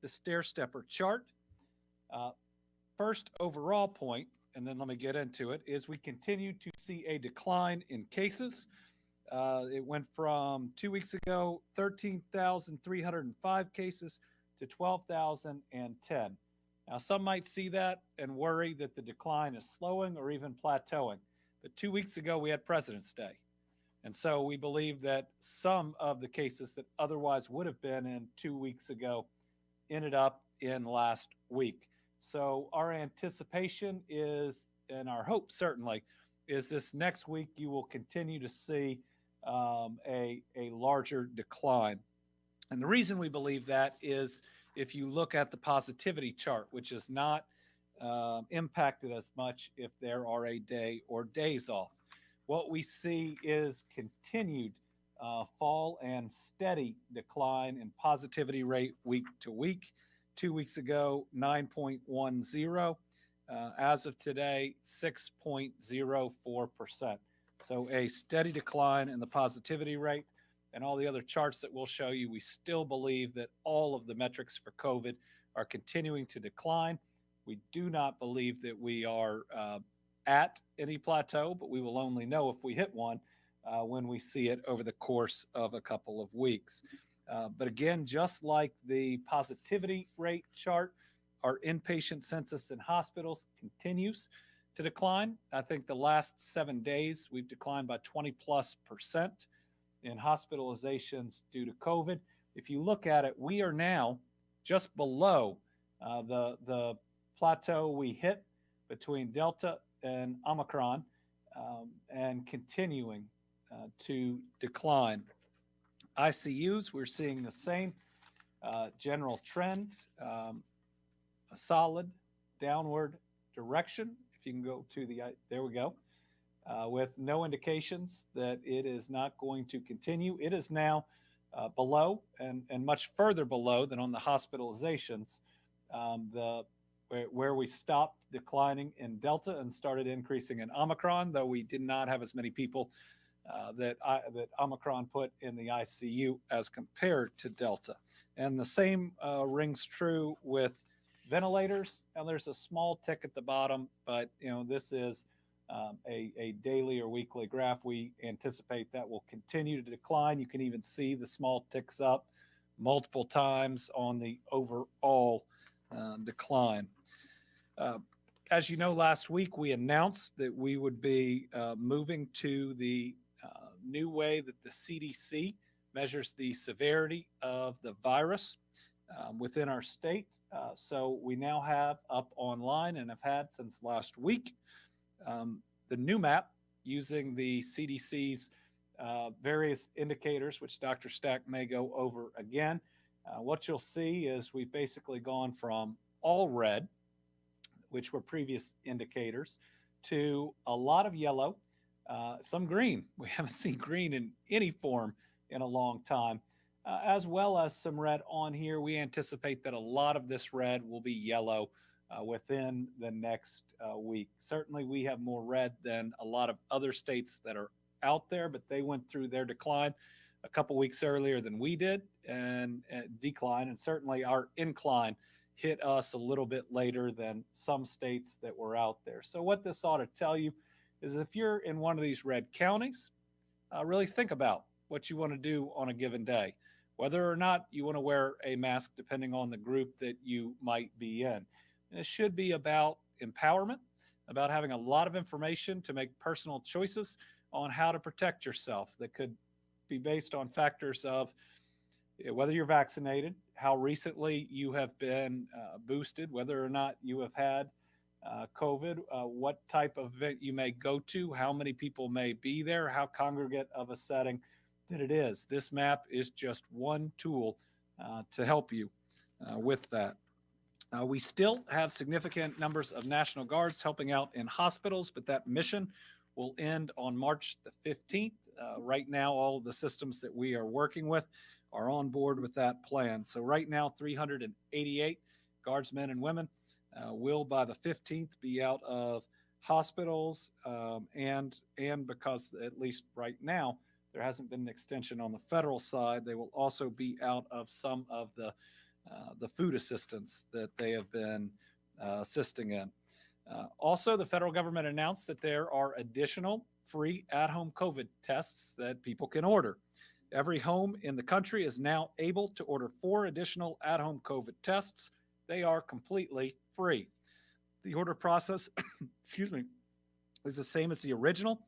the stair-stepper chart. Uh, First overall point, and then let me get into it, is we continue to see a decline in cases. It went from 2 weeks ago, 13,305 cases to 12,010. Now, some might see that and worry that the decline is slowing or even plateauing. But 2 weeks ago, we had President's Day. And so we believe that some of the cases that otherwise would have been in 2 weeks ago ended up in last week. So our anticipation is, and our hope certainly, is this next week you will continue to see a larger decline. And the reason we believe that is if you look at the positivity chart, which is not impacted as much if there are a day or days off. What we see is continued fall and steady decline in positivity rate week to week. 2 weeks ago, 9.10. As of today, 6.04%. So a steady decline in the positivity rate. And all the other charts that we'll show you, we still believe that all of the metrics for COVID are continuing to decline. We do not believe that we are at any plateau, but we will only know if we hit one when we see it over the course of a couple of weeks. But again, just like the positivity rate chart, our inpatient census in hospitals continues to decline. I think the last 7 days, we've declined by 20+% in hospitalizations due to COVID. If you look at it, we are now just below the plateau we hit between Delta and Omicron and continuing to decline. ICUs, we're seeing the same general trend, a solid downward direction. If you can go to there we go, with no indications that it is not going to continue. It is now below and much further below than on the hospitalizations, where we stopped declining in Delta and started increasing in Omicron, though we did not have as many people that Omicron put in the ICU as compared to Delta. And the same rings true with ventilators. Now there's a small tick at the bottom, but this is a daily or weekly graph. We anticipate that will continue to decline. You can even see the small ticks up multiple times on the overall decline. As you know, last week we announced that we would be moving to the new way that the CDC measures the severity of the virus within our state. So we now have up online and have had since last week the new map using the CDC's various indicators, which Dr. Stack may go over again. What you'll see is we've basically gone from all red, which were previous indicators, to a lot of yellow, some green. We haven't seen green in any form in a long time, as well as some red on here. We anticipate that a lot of this red will be yellow within the next week. Certainly, we have more red than a lot of other states that are out there, but they went through their decline a couple weeks earlier than we did and decline. And certainly our incline hit us a little bit later than some states that were out there. So what this ought to tell you is if you're in one of these red counties, really think about what you want to do on a given day, whether or not you want to wear a mask depending on the group that you might be in. And it should be about empowerment, about having a lot of information to make personal choices on how to protect yourself that could be based on factors of whether you're vaccinated, how recently you have been boosted, whether or not you have had COVID, what type of event you may go to, how many people may be there, how congregate of a setting that it is. This map is just one tool to help you with that. We still have significant numbers of National Guards helping out in hospitals, but that mission will end on March the 15th. Right now, all of the systems that we are working with are on board with that plan. So right now, 388 guardsmen and women will by the 15th be out of hospitals, and because at least right now there hasn't been an extension on the federal side, they will also be out of some of the the food assistance that they have been assisting in. Also, the federal government announced that there are additional free at home COVID tests that people can order. Every home in the country is now able to order 4 additional at home COVID tests. They are completely free. The order process, excuse me, is the same as the original.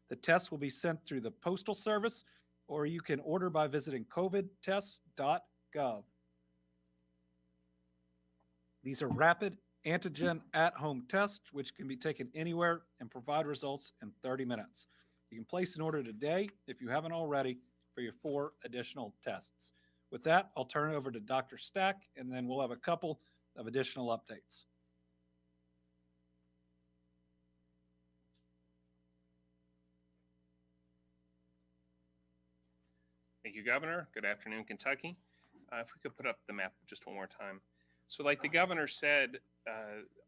The tests will be sent through the Postal Service, or you can order by visiting covidtests.gov. These are rapid antigen at home tests, which can be taken anywhere and provide results in 30 minutes. You can place an order today if you haven't already for your 4 additional tests. With that, I'll turn it over to Dr. Stack, and then we'll have a couple of additional updates. Thank you, Governor. Good afternoon, Kentucky. If we could put up the map just one more time. So like the governor said,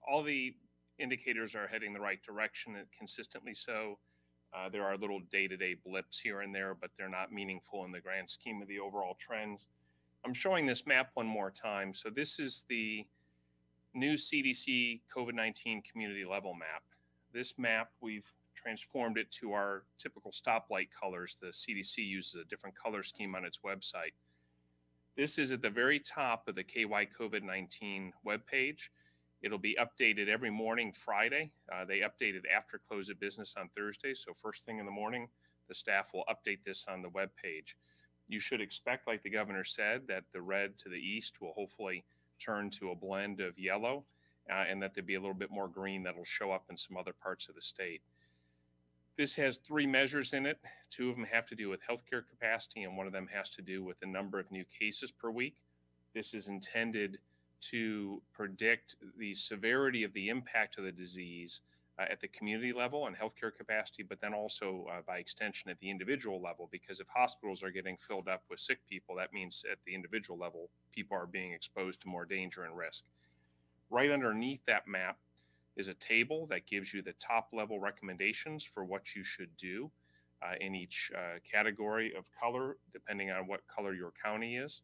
all the indicators are heading the right direction, and consistently so. There are little day-to-day blips here and there, but they're not meaningful in the grand scheme of the overall trends. I'm showing this map one more time. So this is the new CDC COVID-19 community level map. This map, we've transformed it to our typical stoplight colors. The CDC uses a different color scheme on its website. This is at the very top of the KY COVID-19 webpage. It'll be updated every morning Friday. They update it after close of business on Thursday. So first thing in the morning, the staff will update this on the webpage. You should expect, like the governor said, that the red to the east will hopefully turn to a blend of yellow, and that there'll be a little bit more green that'll show up in some other parts of the state. This has 3 measures in it. 2 of them have to do with healthcare capacity, and one of them has to do with the number of new cases per week. This is intended to predict the severity of the impact of the disease at the community level and healthcare capacity, but then also by extension at the individual level, because if hospitals are getting filled up with sick people, that means at the individual level, people are being exposed to more danger and risk. Right underneath that map is a table that gives you the top level recommendations for what you should do in each category of color, depending on what color your county is.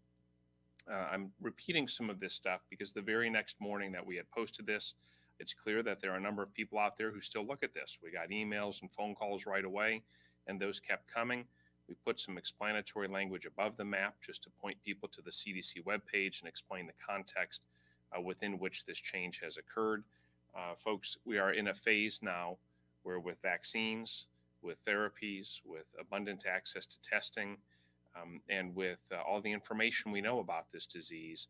I'm repeating some of this stuff because the very next morning that we had posted this, it's clear that there are a number of people out there who still look at this. We got emails and phone calls right away, and those kept coming. We put some explanatory language above the map just to point people to the CDC webpage and explain the context within which this change has occurred. Folks, we are in a phase now where with vaccines, with therapies, with abundant access to testing, and with all the information we know about this disease,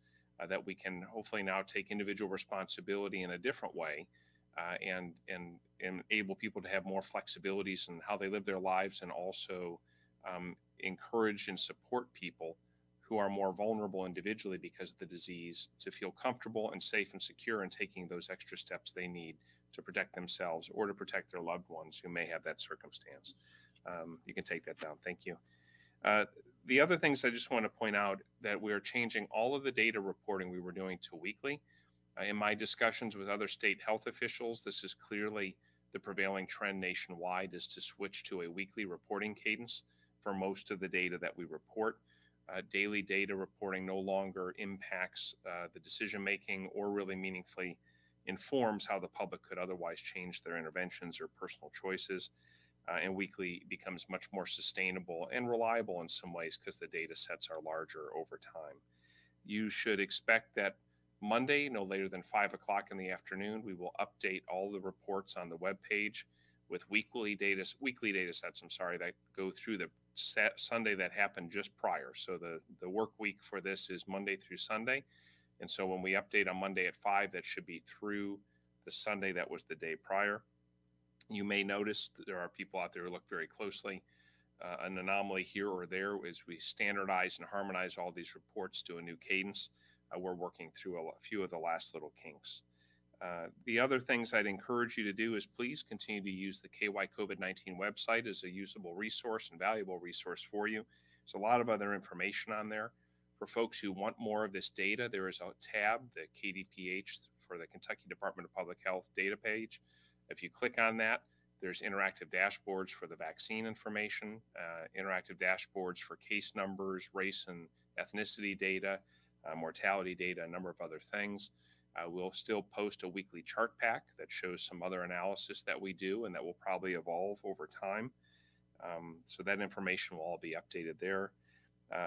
that we can hopefully now take individual responsibility in a different way and enable people to have more flexibilities in how they live their lives, and also encourage and support people who are more vulnerable individually because of the disease to feel comfortable and safe and secure in taking those extra steps they need to protect themselves or to protect their loved ones who may have that circumstance. You can take that down. Thank you. The other things I just want to point out that we're changing all of the data reporting we were doing to weekly. In my discussions with other state health officials, this is clearly the prevailing trend nationwide, is to switch to a weekly reporting cadence for most of the data that we report. Daily data reporting no longer impacts the decision making or really meaningfully informs how the public could otherwise change their interventions or personal choices. And weekly becomes much more sustainable and reliable in some ways because the data sets are larger over time. You should expect that Monday, no later than 5 o'clock in the afternoon, we will update all the reports on the webpage with weekly data sets, that go through the Sunday that happened just prior. So the work week for this is Monday through Sunday. And so when we update on Monday at 5, that should be through the Sunday that was the day prior. You may notice that there are people out there who look very closely. An anomaly here or there is we standardize and harmonize all these reports to a new cadence. We're working through a few of the last little kinks. The other things I'd encourage you to do is please continue to use the KY COVID-19 website as a usable resource and valuable resource for you. There's a lot of other information on there. For folks who want more of this data, there is a tab, the KDPH for the Kentucky Department of Public Health data page. If you click on that, there's interactive dashboards for the vaccine information, interactive dashboards for case numbers, race and ethnicity data, mortality data, a number of other things. We'll still post a weekly chart pack that shows some other analysis that we do and that will probably evolve over time. So that information will all be updated there.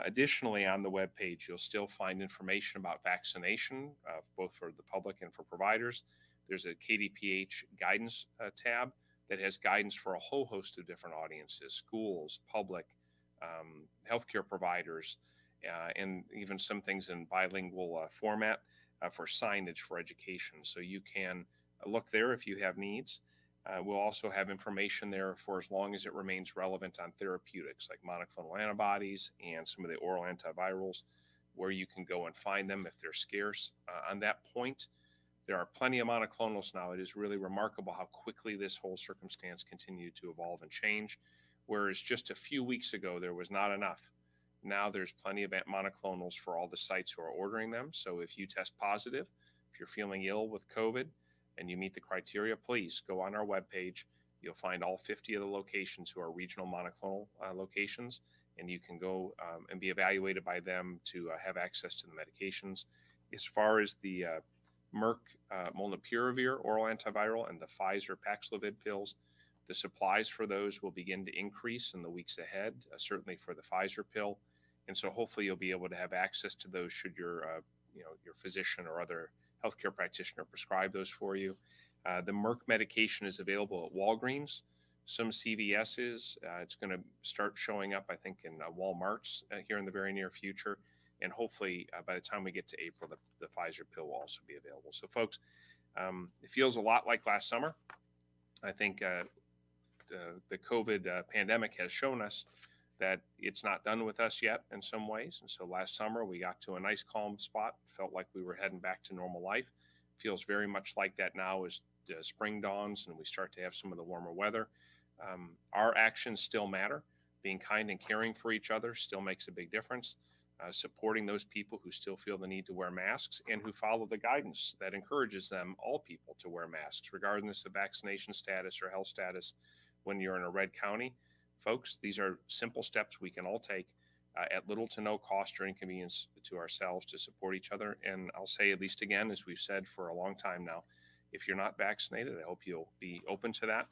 Additionally, on the webpage, you'll still find information about vaccination, both for the public and for providers. There's a KDPH guidance tab that has guidance for a whole host of different audiences: schools, public, healthcare providers, and even some things in bilingual format for signage for education. So you can look there if you have needs. We'll also have information there for as long as it remains relevant on therapeutics like monoclonal antibodies and some of the oral antivirals, where you can go and find them if they're scarce. On that point, there are plenty of monoclonals now. It is really remarkable how quickly this whole circumstance continued to evolve and change. Whereas just a few weeks ago, there was not enough. Now there's plenty of monoclonals for all the sites who are ordering them. So if you test positive, if you're feeling ill with COVID, and you meet the criteria, please go on our webpage. You'll find all 50 of the locations who are regional monoclonal locations, and you can go and be evaluated by them to have access to the medications. As far as the Merck molnupiravir oral antiviral and the Pfizer Paxlovid pills, the supplies for those will begin to increase in the weeks ahead, certainly for the Pfizer pill. And so hopefully you'll be able to have access to those should your physician or other healthcare practitioner prescribe those for you. The Merck medication is available at Walgreens, some CVS's. It's going to start showing up, I think, in Walmart's here in the very near future. And hopefully by the time we get to April, the Pfizer pill will also be available. So folks, it feels a lot like last summer. I think the COVID pandemic has shown us that it's not done with us yet in some ways. And so last summer we got to a nice calm spot, felt like we were heading back to normal life. Feels very much like that now as spring dawns and we start to have some of the warmer weather. Our actions still matter. Being kind and caring for each other still makes a big difference. Supporting those people who still feel the need to wear masks and who follow the guidance that encourages them, all people, to wear masks, regardless of vaccination status or health status when you're in a red county. Folks, these are simple steps we can all take at little to no cost or inconvenience to ourselves to support each other. And I'll say, at least again, as we've said for a long time now, if you're not vaccinated, I hope you'll be open to that.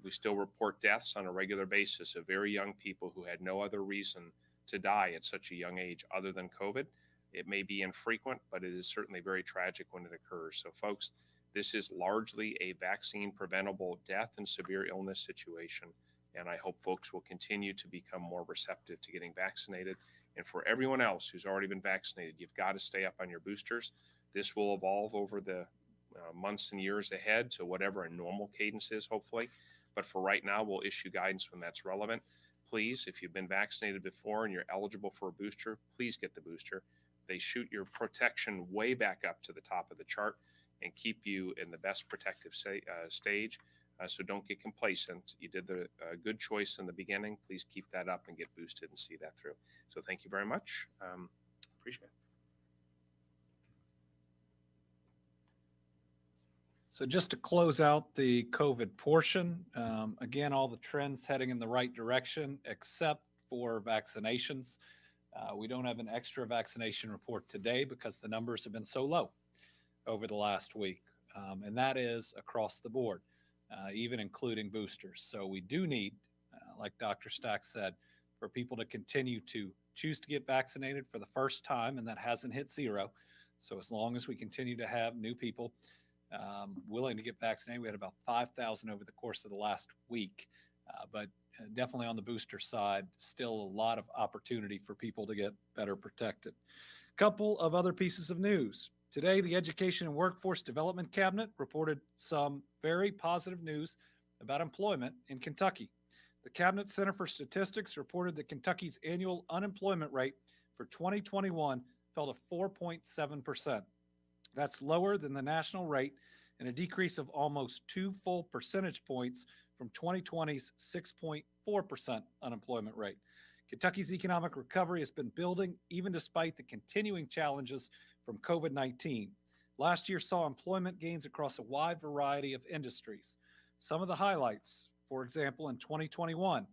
We still report deaths on a regular basis of very young people who had no other reason to die at such a young age other than COVID. It may be infrequent, but it is certainly very tragic when it occurs. So folks, this is largely a vaccine preventable death and severe illness situation. And I hope folks will continue to become more receptive to getting vaccinated. And for everyone else who's already been vaccinated, you've got to stay up on your boosters. This will evolve over the months and years ahead to whatever a normal cadence is, hopefully. But for right now, we'll issue guidance when that's relevant. Please, if you've been vaccinated before and you're eligible for a booster, please get the booster. They shoot your protection way back up to the top of the chart and keep you in the best protective stage. So don't get complacent. You did the good choice in the beginning. Please keep that up and get boosted and see that through. So thank you very much. Appreciate it. So just to close out the COVID portion, again, all the trends heading in the right direction, except for vaccinations. We don't have an extra vaccination report today because the numbers have been so low over the last week. And that is across the board, even including boosters. So we do need, like Dr. Stack said, for people to continue to choose to get vaccinated for the first time, and that hasn't hit zero. So as long as we continue to have new people willing to get vaccinated, we had about 5,000 over the course of the last week, but definitely on the booster side, still a lot of opportunity for people to get better protected. Couple of other pieces of news. Today, the Education and Workforce Development Cabinet reported some very positive news about employment in Kentucky. The Cabinet Center for Statistics reported that Kentucky's annual unemployment rate for 2021 fell to 4.7%. That's lower than the national rate and a decrease of almost 2 full percentage points from 2020's 6.4% unemployment rate. Kentucky's economic recovery has been building even despite the continuing challenges from COVID-19. Last year saw employment gains across a wide variety of industries. Some of the highlights, for example, in 2021,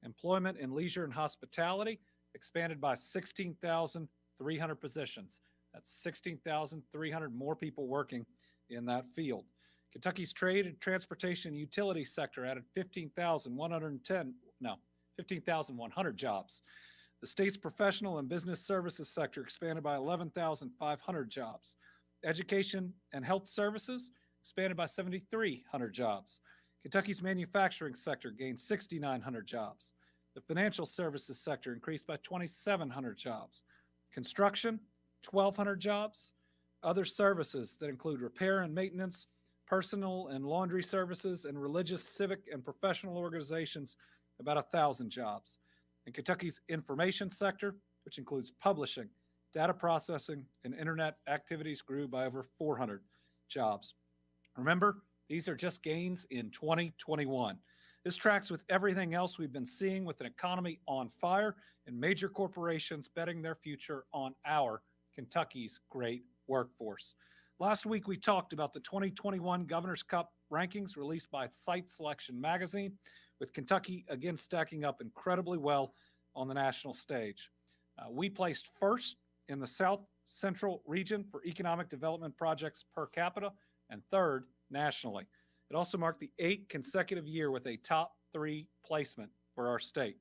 employment in leisure and hospitality expanded by 16,000 300 positions. That's 16,300 more people working in that field. Kentucky's trade and transportation utility sector added 15,100 jobs. The state's professional and business services sector expanded by 11,500 jobs. Education and health services expanded by 7,300 jobs. Kentucky's manufacturing sector gained 6,900 jobs. The financial services sector increased by 2,700 jobs. Construction, 1,200 jobs. Other services that include repair and maintenance, personal and laundry services, and religious, civic, and professional organizations, about 1,000 jobs. In Kentucky's information sector, which includes publishing, data processing, and internet activities, grew by over 400 jobs. Remember, these are just gains in 2021. This tracks with everything else we've been seeing with an economy on fire and major corporations betting their future on our Kentucky's great workforce. Last week, we talked about the 2021 Governor's Cup rankings released by Site Selection magazine, with Kentucky again stacking up incredibly well on the national stage. We placed first in the South Central region for economic development projects per capita and third nationally. It also marked the 8th consecutive year with a top 3 placement for our state.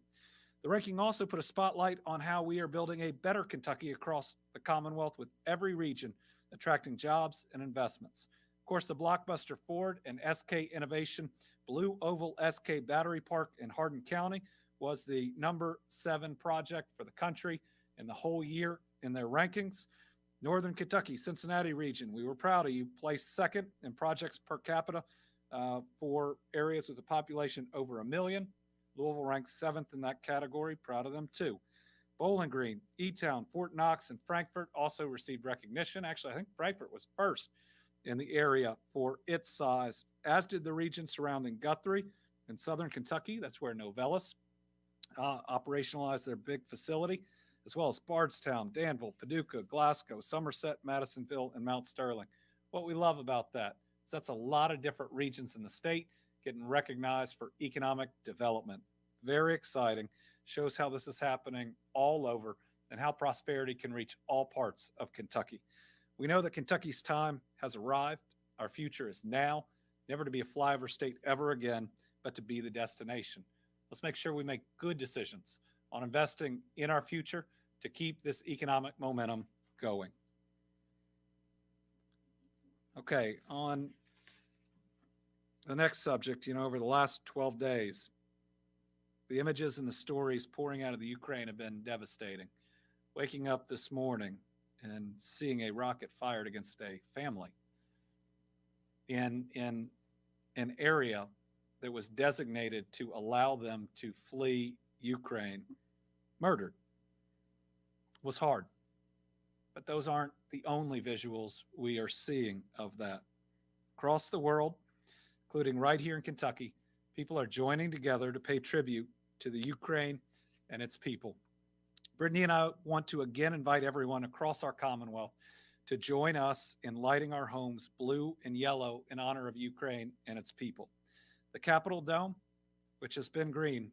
The ranking also put a spotlight on how we are building a better Kentucky across the Commonwealth, with every region attracting jobs and investments. Of course, the blockbuster Ford and SK Innovation Blue Oval SK Battery Park in Hardin County was the number 7 project for the country in the whole year in their rankings. Northern Kentucky, Cincinnati region, we were proud of you, placed second in projects per capita for areas with a population over 1 million. Louisville ranks 7th in that category. Proud of them too. Bowling Green, E-Town, Fort Knox, and Frankfort also received recognition. Actually, I think Frankfort was first in the area for its size, as did the region surrounding Guthrie in southern Kentucky. That's where Novellus operationalized their big facility, as well as Bardstown, Danville, Paducah, Glasgow, Somerset, Madisonville, and Mount Sterling. What we love about that is that's a lot of different regions in the state getting recognized for economic development. Very exciting. Shows how this is happening all over and how prosperity can reach all parts of Kentucky. We know that Kentucky's time has arrived. Our future is now, never to be a flyover state ever again, but to be the destination. Let's make sure we make good decisions on investing in our future to keep this economic momentum going. Okay, on the next subject, over the last 12 days, the images and the stories pouring out of the Ukraine have been devastating. Waking up this morning and seeing a rocket fired against a family in an area that was designated to allow them to flee Ukraine, murdered, was hard. But those aren't the only visuals we are seeing of that. Across the world, including right here in Kentucky, people are joining together to pay tribute to the Ukraine and its people. Brittany and I want to again invite everyone across our Commonwealth to join us in lighting our homes blue and yellow in honor of Ukraine and its people. The Capitol Dome, which has been green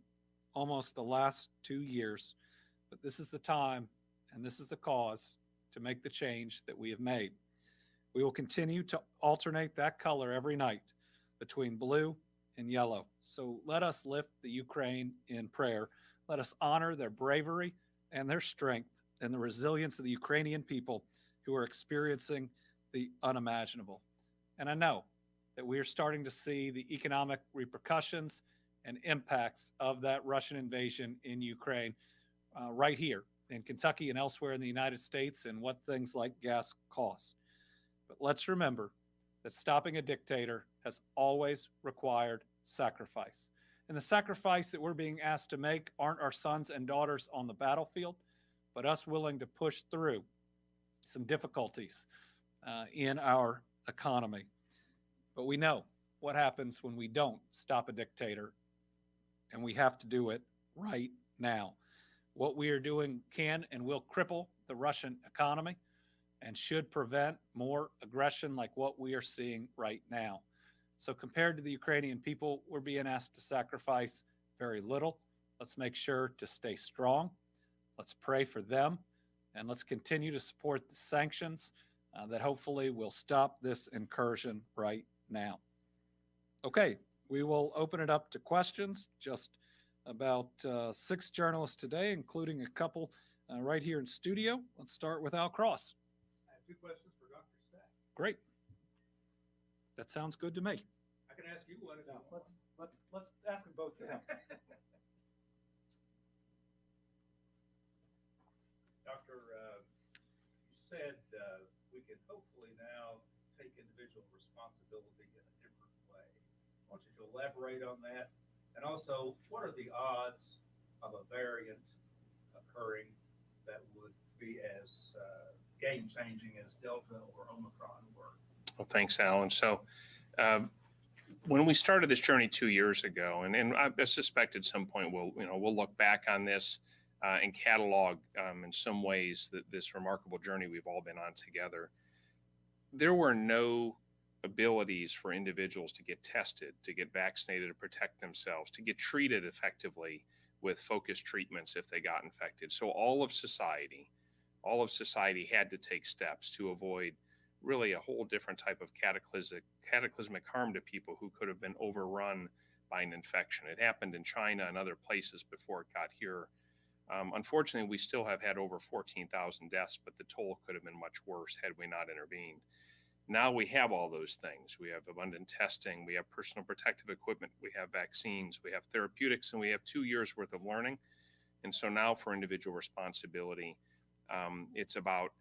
almost the last 2 years, but this is the time and this is the cause to make the change that we have made. We will continue to alternate that color every night between blue and yellow. So let us lift the Ukraine in prayer. Let us honor their bravery and their strength and the resilience of the Ukrainian people who are experiencing the unimaginable. And I know that we are starting to see the economic repercussions and impacts of that Russian invasion in Ukraine right here in Kentucky and elsewhere in the United States, and what things like gas cost. But let's remember that stopping a dictator has always required sacrifice. And the sacrifice that we're being asked to make aren't our sons and daughters on the battlefield, but us willing to push through some difficulties in our economy. But we know what happens when we don't stop a dictator, and we have to do it right now. What we are doing can and will cripple the Russian economy and should prevent more aggression like what we are seeing right now. So compared to the Ukrainian people, we're being asked to sacrifice very little. Let's make sure to stay strong. Let's pray for them and let's continue to support the sanctions that hopefully will stop this incursion right now. Okay, we will open it up to questions. Just about 6 journalists today, including a couple right here in studio. Let's start with Al Cross. I have 2 questions for Dr. Stack. Great. That sounds good to me. I can ask you one. No, let's ask them both to him. Doctor, you said we can hopefully now take individual responsibility in a different way. I want you to elaborate on that. And also, what are the odds of a variant occurring that would be as game-changing as Delta or Omicron were? Well, thanks, Alan. So when we started this journey 2 years ago, and I suspect at some point we'll look back on this and catalog in some ways that this remarkable journey we've all been on together. There were no abilities for individuals to get tested, to get vaccinated, to protect themselves, to get treated effectively with focused treatments if they got infected. So all of society had to take steps to avoid really a whole different type of cataclysmic harm to people who could have been overrun by an infection. It happened in China and other places before it got here. Unfortunately, we still have had over 14,000 deaths, but the toll could have been much worse had we not intervened. Now we have all those things. We have abundant testing, we have personal protective equipment, we have vaccines, we have therapeutics, and we have 2 years worth of learning. And so now for individual responsibility, it's about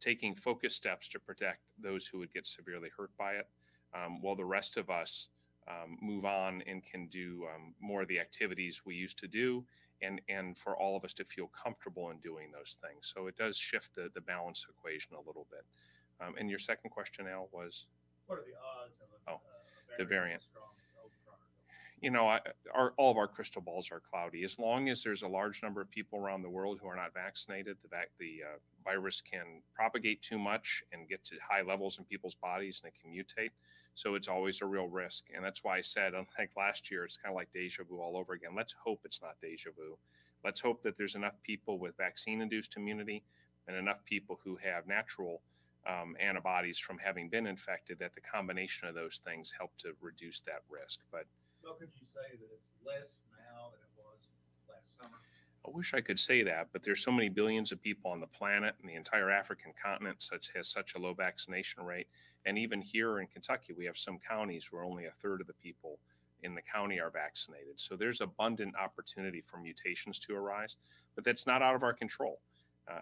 taking focused steps to protect those who would get severely hurt by it, while the rest of us move on and can do more of the activities we used to do, and for all of us to feel comfortable in doing those things. So it does shift the balance equation a little bit. And your second question, Al, was? What are the odds of the variant? Strong as Omicron? All of our crystal balls are cloudy. As long as there's a large number of people around the world who are not vaccinated, the virus can propagate too much and get to high levels in people's bodies, and it can mutate. So it's always a real risk. And that's why I said, unlike last year, it's kind of like deja vu all over again. Let's hope it's not deja vu. Let's hope that there's enough people with vaccine-induced immunity and enough people who have natural antibodies from having been infected, that the combination of those things help to reduce that risk. But well, could you say that it's less now than it was last summer? I wish I could say that, but there's so many billions of people on the planet, and the entire African continent has such a low vaccination rate. And even here in Kentucky, we have some counties where only a third of the people in the county are vaccinated. So there's abundant opportunity for mutations to arise, but that's not out of our control.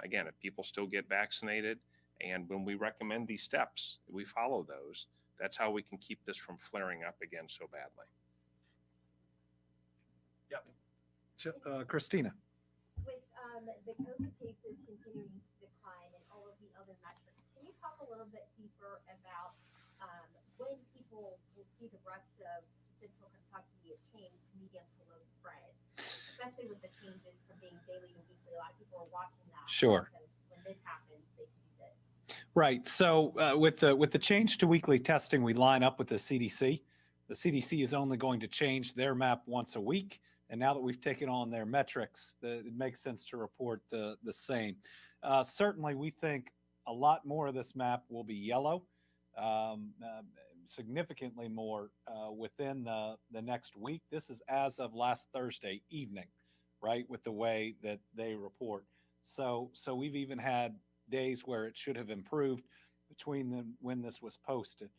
Again, if people still get vaccinated, and when we recommend these steps, we follow those, that's how we can keep this from flaring up again so badly. Yep. Christina. With the COVID cases continuing to decline and all of the other metrics, can you talk a little bit deeper about when people will see the rest of Central Kentucky change medium to low spread, especially with the changes from being daily to weekly? A lot of people are watching that. Sure. Because when this happens, they can do this. Right. So with the change to weekly testing, we line up with the CDC. The CDC is only going to change their map once a week. And now that we've taken on their metrics, it makes sense to report the same. Certainly, we think a lot more of this map will be yellow, significantly more within the next week. This is as of last Thursday evening, right, with the way that they report. So we've even had days where it should have improved between when this was posted.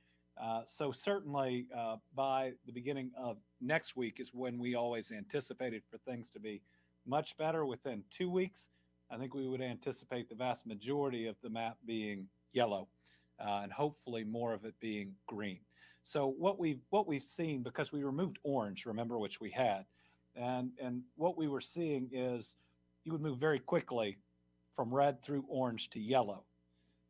So certainly by the beginning of next week is when we always anticipated for things to be much better. Within 2 weeks, I think we would anticipate the vast majority of the map being yellow and hopefully more of it being green. So what we've seen, because we removed orange, remember, which we had, and what we were seeing is you would move very quickly from red through orange to yellow.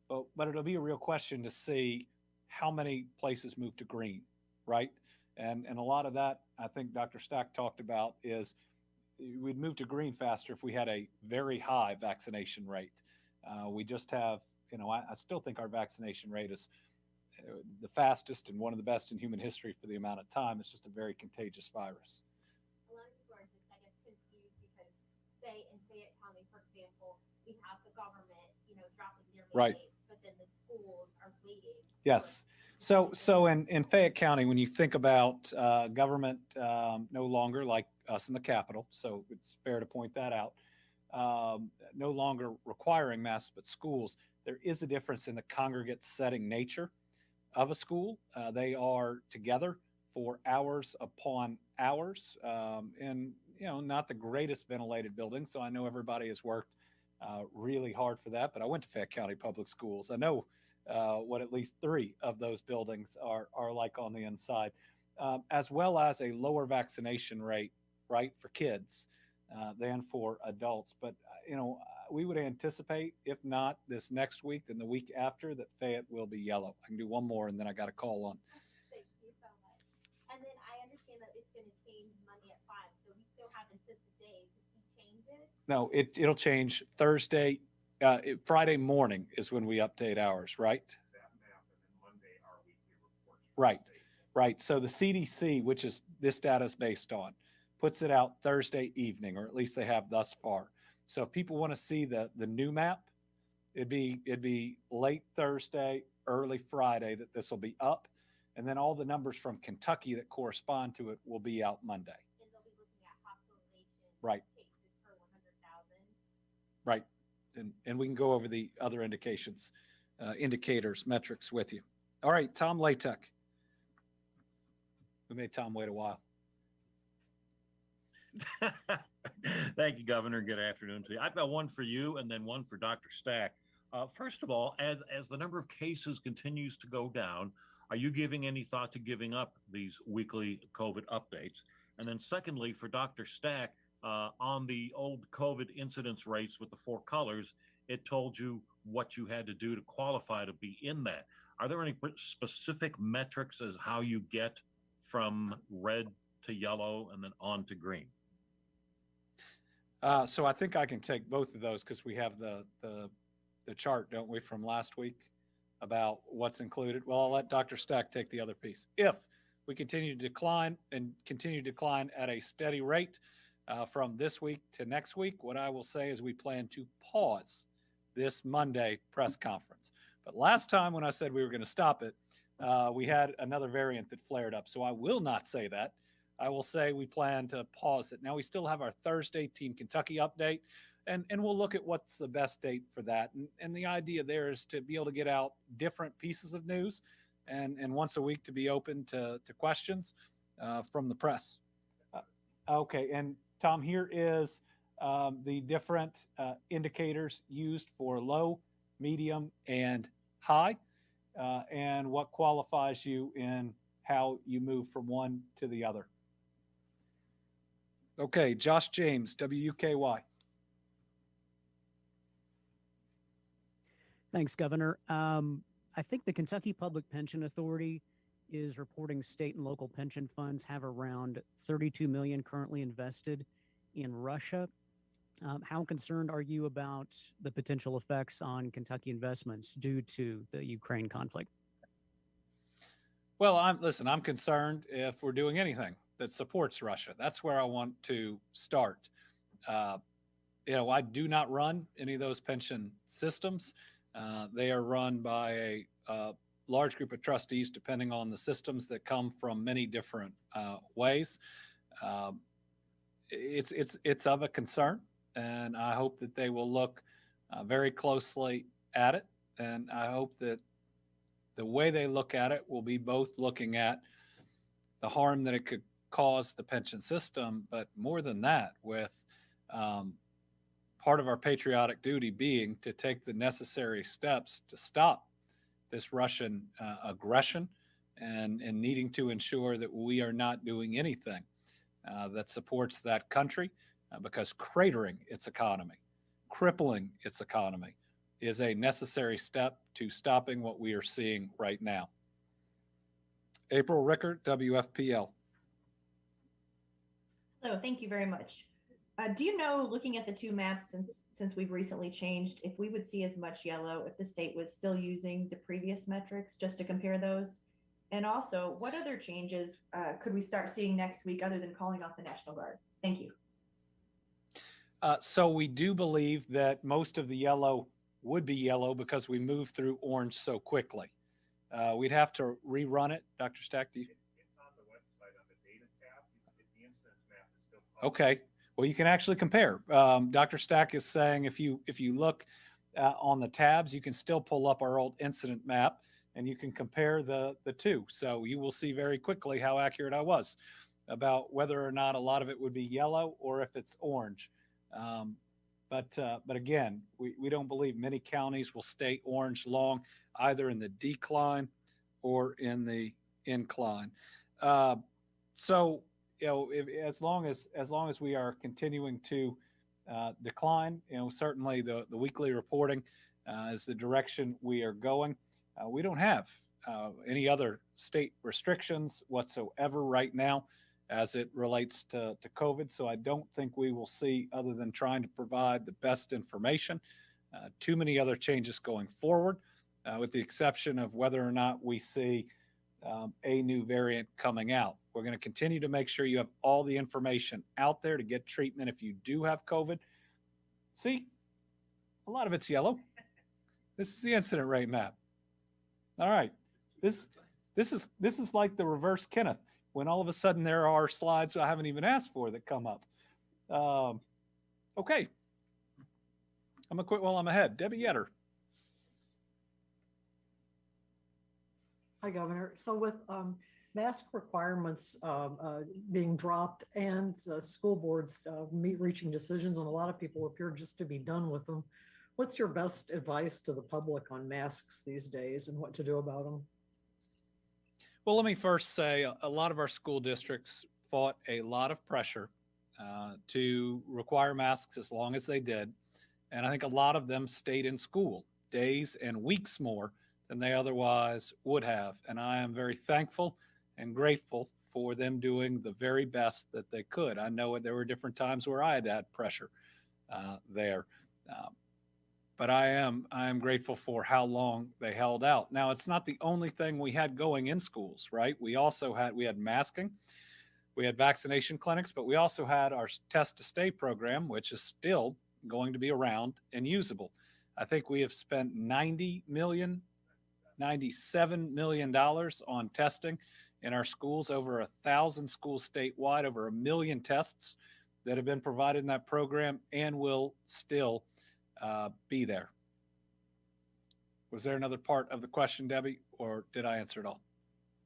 But it'll be a real question to see how many places move to green, right? And a lot of that, I think Dr. Stack talked about, is we'd move to green faster if we had a very high vaccination rate. We just have, I still think our vaccination rate is the fastest and one of the best in human history for the amount of time. It's just a very contagious virus. A lot of people are just, I guess, confused because, say in Fayette County, for example, we have the government traffic near Right. mandates, but then the schools are waiting. Yes. So in Fayette County, when you think about government no longer like us in the Capitol, so it's fair to point that out, no longer requiring masks, but schools, there is a difference in the congregate setting nature of a school. They are together for hours upon hours, in not the greatest ventilated building. So I know everybody has worked really hard for that. But I went to Fayette County Public Schools. I know what at least 3 of those buildings are like on the inside, as well as a lower vaccination rate, right, for kids than for adults. But we would anticipate, if not this next week, then the week after, that Fayette will be yellow. I can do one more, and then I got a call on. Thank you so much. And then I understand that it's going to change Monday at 5, so we still haven't set the day. Did he change it? No, it'll change Thursday. Friday morning is when we update ours, right? That map, and then Monday, our weekly reports. Right. Right. So the CDC, which is this data is based on, puts it out Thursday evening, or at least they have thus far. So if people want to see the new map, it'd be late Thursday, early Friday that this will be up, and then all the numbers from Kentucky that correspond to it will be out Monday. And they'll be looking at hospitalization Right. cases per 100,000. Right. And we can go over the other indications, indicators, metrics with you. All right, Tom Latek. We made Tom wait a while. Thank you, Governor. Good afternoon to you. I've got one for you and then one for Dr. Stack. First of all, as the number of cases continues to go down, are you giving any thought to giving up these weekly COVID updates? And then secondly, for Dr. Stack, on the old COVID incidence rates with the 4 colors, it told you what you had to do to qualify to be in that. Are there any specific metrics as how you get from red to yellow and then on to green? So I think I can take both of those because we have the chart, don't we, from last week about what's included. Well, I'll let Dr. Stack take the other piece. If we continue to decline at a steady rate from this week to next week, what I will say is we plan to pause this Monday press conference. But last time when I said we were going to stop it, we had another variant that flared up. So I will not say that. I will say we plan to pause it. Now we still have our Thursday Team Kentucky update, and we'll look at what's the best date for that. And the idea there is to be able to get out different pieces of news and once a week to be open to questions from the press. Okay, and Tom, here is the different indicators used for low, medium, and high, and what qualifies you in how you move from one to the other. Okay, Josh James, WUKY. Thanks, Governor. I think the Kentucky Public Pension Authority is reporting state and local pension funds have around 32 million currently invested in Russia. How concerned are you about the potential effects on Kentucky investments due to the Ukraine conflict? Well, I'm concerned if we're doing anything that supports Russia. That's where I want to start. I do not run any of those pension systems. They are run by a large group of trustees, depending on the systems that come from many different ways. It's of a concern, and I hope that they will look very closely at it. And I hope that the way they look at it will be both looking at the harm that it could cause the pension system, but more than that, with part of our patriotic duty being to take the necessary steps to stop this Russian aggression and needing to ensure that we are not doing anything that supports that country because cratering its economy, crippling its economy is a necessary step to stopping what we are seeing right now. April Rickert, WFPL. Hello, thank you very much. Do you know, looking at the 2 maps since we've recently changed, if we would see as much yellow if the state was still using the previous metrics, just to compare those? And also, what other changes could we start seeing next week other than calling off the National Guard? Thank you. So we do believe that most of the yellow would be yellow because we moved through orange so quickly. We'd have to rerun it. Dr. Stack, do you? It's on the website on the data tab. The incidence map is still published. Okay. Well, you can actually compare. Dr. Stack is saying if you look on the tabs, you can still pull up our old incident map and you can compare the two. So you will see very quickly how accurate I was about whether or not a lot of it would be yellow or if it's orange. But again, we don't believe many counties will stay orange long, either in the decline or in the incline. So as long as we are continuing to decline, certainly the weekly reporting is the direction we are going. We don't have any other state restrictions whatsoever right now as it relates to COVID. So I don't think we will see, other than trying to provide the best information, too many other changes going forward, with the exception of whether or not we see a new variant coming out. We're going to continue to make sure you have all the information out there to get treatment if you do have COVID. See, a lot of it's yellow. This is the incident rate map. All right. This is like the reverse Kenneth, when all of a sudden there are slides I haven't even asked for that come up. Okay. I'm going to quit while I'm ahead. Debbie Yetter. Hi, Governor. So with mask requirements being dropped and school boards reaching decisions, and a lot of people appear just to be done with them, what's your best advice to the public on masks these days and what to do about them? Well, let me first say a lot of our school districts fought a lot of pressure to require masks as long as they did. And I think a lot of them stayed in school days and weeks more than they otherwise would have. And I am very thankful and grateful for them doing the very best that they could. I know there were different times where I had pressure there. But I am grateful for how long they held out. Now, it's not the only thing we had going in schools, right? We had masking, we had vaccination clinics, but we also had our test to stay program, which is still going to be around and usable. I think we have spent $97 million on testing in our schools, over 1,000 schools statewide, over 1 million tests that have been provided in that program and will still be there. Was there another part of the question, Debbie, or did I answer it all?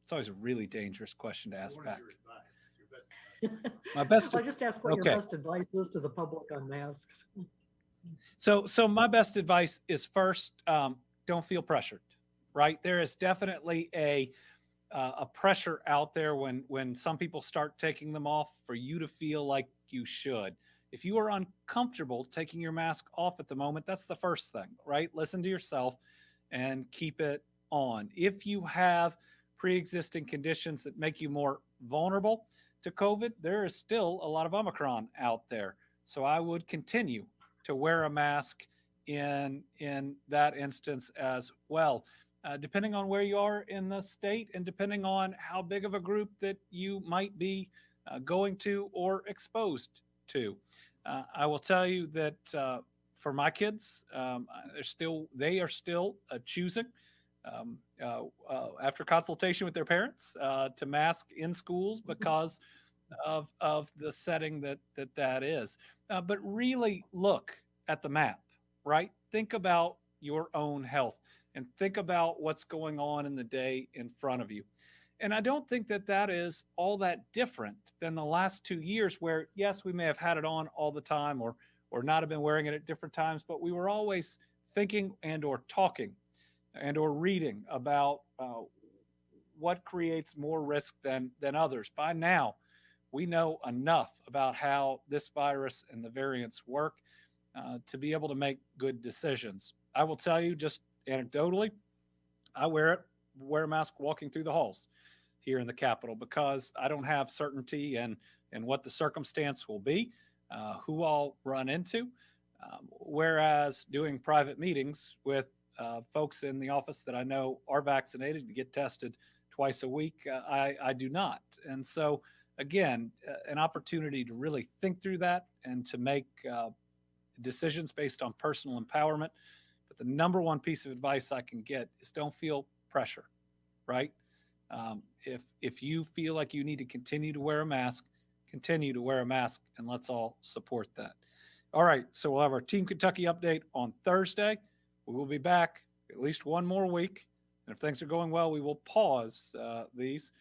It's always a really dangerous question to ask back. My best. I just asked what okay. your best advice is to the public on masks. So my best advice is first, don't feel pressured, right? There is definitely a pressure out there when some people start taking them off for you to feel like you should. If you are uncomfortable taking your mask off at the moment, that's the first thing, right? Listen to yourself and keep it on. If you have pre-existing conditions that make you more vulnerable to COVID, there is still a lot of Omicron out there. So I would continue to wear a mask in that instance as well, depending on where you are in the state and depending on how big of a group that you might be going to or exposed to. I will tell you that for my kids, they are still choosing after consultation with their parents to mask in schools because of the setting that is. But really look at the map, right? Think about your own health and think about what's going on in the day in front of you. And I don't think that is all that different than the last 2 years where, yes, we may have had it on all the time or not have been wearing it at different times, but we were always thinking and or talking and or reading about what creates more risk than others. By now, we know enough about how this virus and the variants work to be able to make good decisions. I will tell you just anecdotally, I wear a mask walking through the halls here in the Capitol because I don't have certainty in what the circumstance will be, who I'll run into. Whereas doing private meetings with folks in the office that I know are vaccinated and get tested twice a week, I do not. And so, again, an opportunity to really think through that and to make decisions based on personal empowerment. But the number one piece of advice I can get is don't feel pressure, right? If you feel like you need to continue to wear a mask, continue to wear a mask, and let's all support that. All right, so we'll have our Team Kentucky update on Thursday. We will be back at least one more week. And if things are going well, we will pause these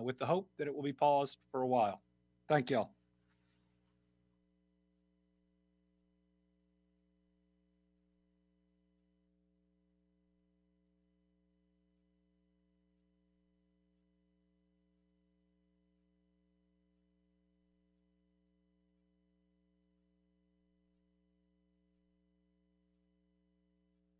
with the hope that it will be paused for a while. Thank y'all.